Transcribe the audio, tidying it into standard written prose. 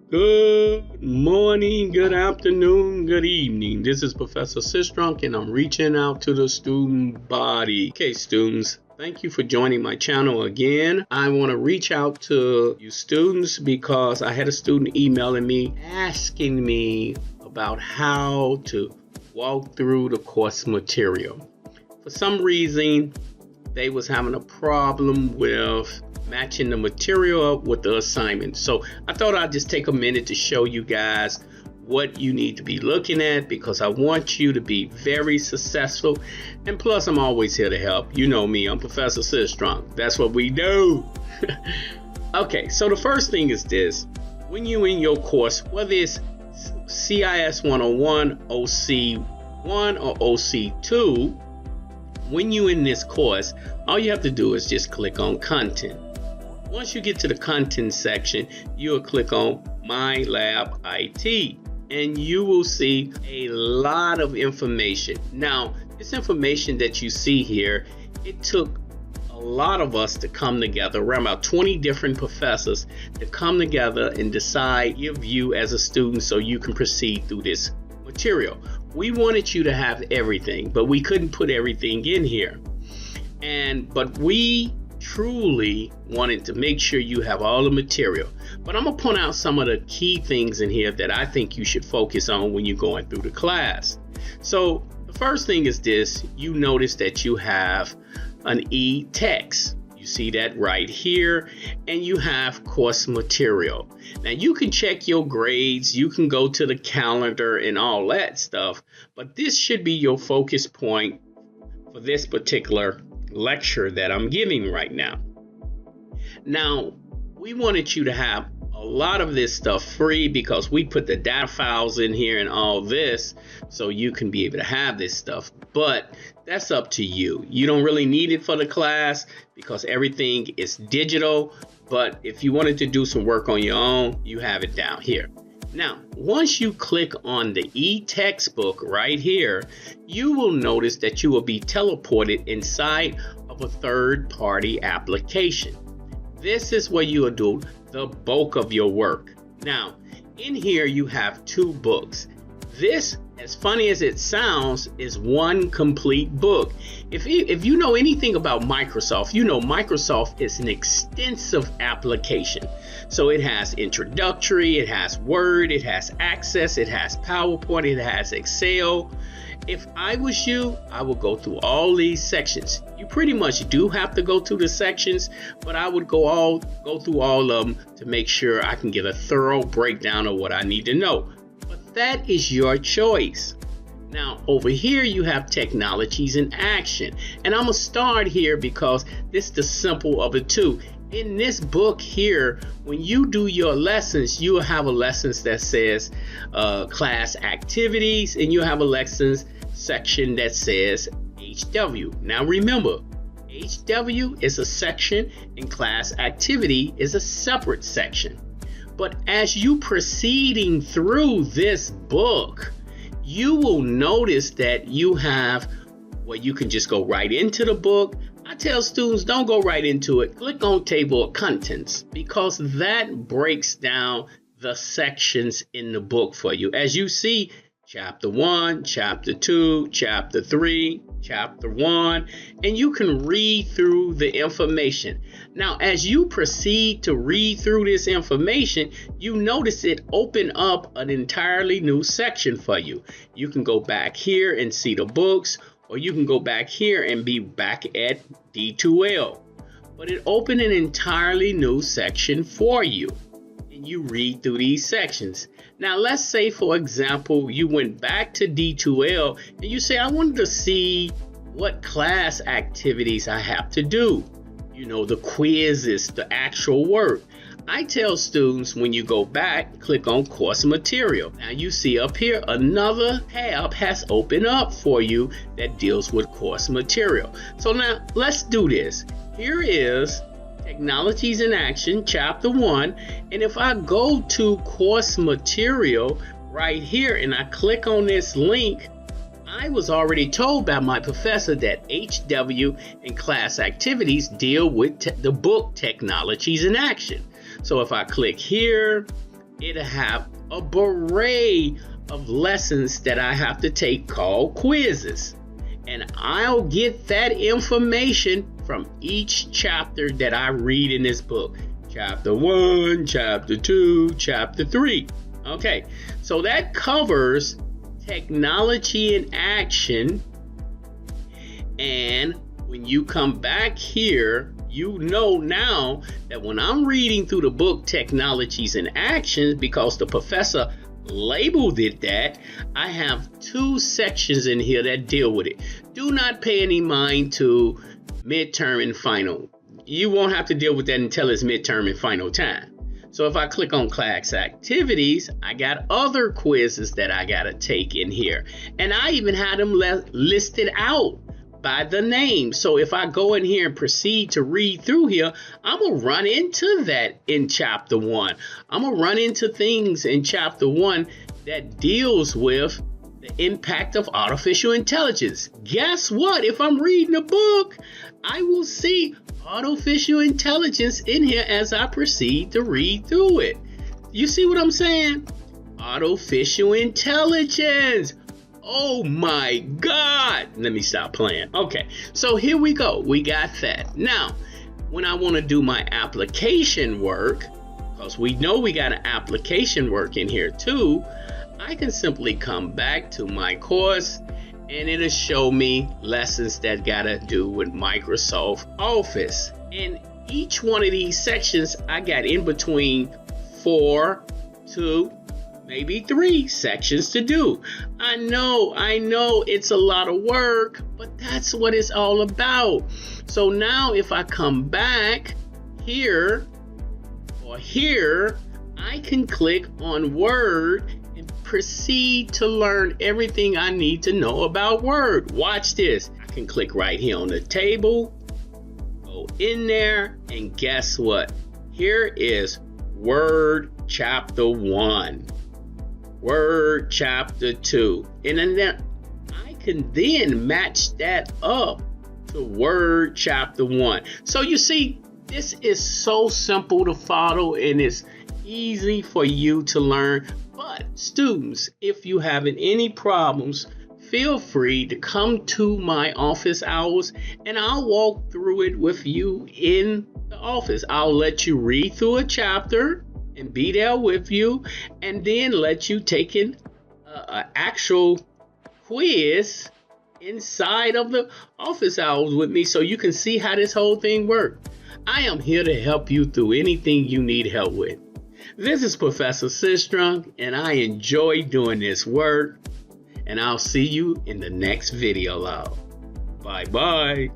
Good morning, good afternoon, good evening. This is Professor Sistrunk, and I'm reaching out to the student body. Okay, students, thank you for joining my channel again. I want to reach out to you students because I had a student emailing me asking me about how to walk through the course material. For some reason, they was having a problem with matching the material up with the assignment. So I thought I'd just take a minute to show you guys what you need to be looking at, because I want you to be very successful. And plus, I'm always here to help. You know me, I'm Professor Sistrunk. That's what we do. Okay, so the first thing is this. When you're in your course, whether it's CIS 101, OC 1, or OC 2, when you're in this course, all you have to do is just click on Content. Once you get to the Content section, you'll click on My Lab IT, and you will see a lot of information. Now, this information that you see here, it took a lot of us to come together, around about 20 different professors, to come together and decide your view as a student so you can proceed through this material. We wanted you to have everything, but we couldn't put everything in here. But we truly wanted to make sure you have all the material. But I'm going to point out some of the key things in here that I think you should focus on when you're going through the class. So the first thing is this. You notice that you have an e-text. You see that right here, and you have course material. Now you can check your grades, you can go to the calendar and all that stuff, but this should be your focus point for this particular lecture that I'm giving right now. Now, we wanted you to have a lot of this stuff free because we put the data files in here and all this so you can be able to have this stuff, but that's up to you. You don't really need it for the class because everything is digital, but if you wanted to do some work on your own, you have it down here. Now, once you click on the e-textbook right here, you will notice that you will be teleported inside of a third-party application. This is where you will do the bulk of your work. Now, in here you have two books. This, as funny as it sounds, is one complete book. If you know anything about Microsoft, you know Microsoft is an extensive application. So it has introductory, it has Word, it has Access, it has PowerPoint, it has Excel. If I was you, I would go through all these sections. You pretty much do have to go through the sections, but I would go through all of them to make sure I can get a thorough breakdown of what I need to know. But that is your choice. Now over here you have technologies in action, and I'm gonna start here because this is the simple of the two. In this book here, when you do your lessons, you'll have a lessons that says class activities, and you'll have a lessons section that says HW. Now remember, HW is a section and class activity is a separate section. But as you proceeding through this book, you will notice that you have, well, you can just go right into the book. I tell students, don't go right into it. Click on table of contents, because that breaks down the sections in the book for you. As you see, chapter 1, chapter 2, chapter 3, chapter 1, and you can read through the information. Now, as you proceed to read through this information, you notice it open up an entirely new section for you. You can go back here and see the books, or you can go back here and be back at D2L. But it opened an entirely new section for you, and you read through these sections. Now, let's say, for example, you went back to D2L and you say, I wanted to see what class activities I have to do. You know, the quizzes, the actual work. I tell students, when you go back, click on course material. Now you see up here, another tab has opened up for you that deals with course material. So now let's do this. Here is Technologies in Action, Chapter 1. And if I go to course material right here and I click on this link, I was already told by my professor that HW and class activities deal with the book Technologies in Action. So if I click here, it'll have a array of lessons that I have to take called quizzes. And I'll get that information from each chapter that I read in this book. Chapter 1, Chapter 2, Chapter 3. Okay, so that covers Technology in Action. And when you come back here, you know now that when I'm reading through the book Technologies in Action, because the professor labeled it that, I have 2 sections in here that deal with it. Do not pay any mind to midterm and final. You won't have to deal with that until it's midterm and final time. So if I click on class activities, I got other quizzes that I got to take in here. And I even had them listed out by the name. So if I go in here and proceed to read through here, I'm going to run into that in chapter 1. I'm going to run into things in chapter 1 that deals with the impact of artificial intelligence. Guess what? If I'm reading a book, I will see artificial intelligence in here as I proceed to read through it. You see what I'm saying? Artificial intelligence. Oh my God. Let me stop playing. Okay, so here we go. We got that. Now, when I want to do my application work, because we know we got an application work in here too, I can simply come back to my course and it'll show me lessons that gotta do with Microsoft Office. And each one of these sections, I got in between 4 to maybe 3 sections to do. I know it's a lot of work, but that's what it's all about. So now if I come back here or here, I can click on Word and proceed to learn everything I need to know about Word. Watch this. I can click right here on the table, go in there, and guess what? Here is Word Chapter 1, Word Chapter 2, and then I can then match that up to Word Chapter 1. So you see, this is so simple to follow and it's easy for you to learn. But students, if you having any problems, feel free to come to my office hours and I'll walk through it with you in the office. I'll let you read through a chapter and be there with you, and then let you take an actual quiz inside of the office hours with me so you can see how this whole thing works. I am here to help you through anything you need help with. This is Professor Sistrunk, and I enjoy doing this work, and I'll see you in the next video. Bye-bye.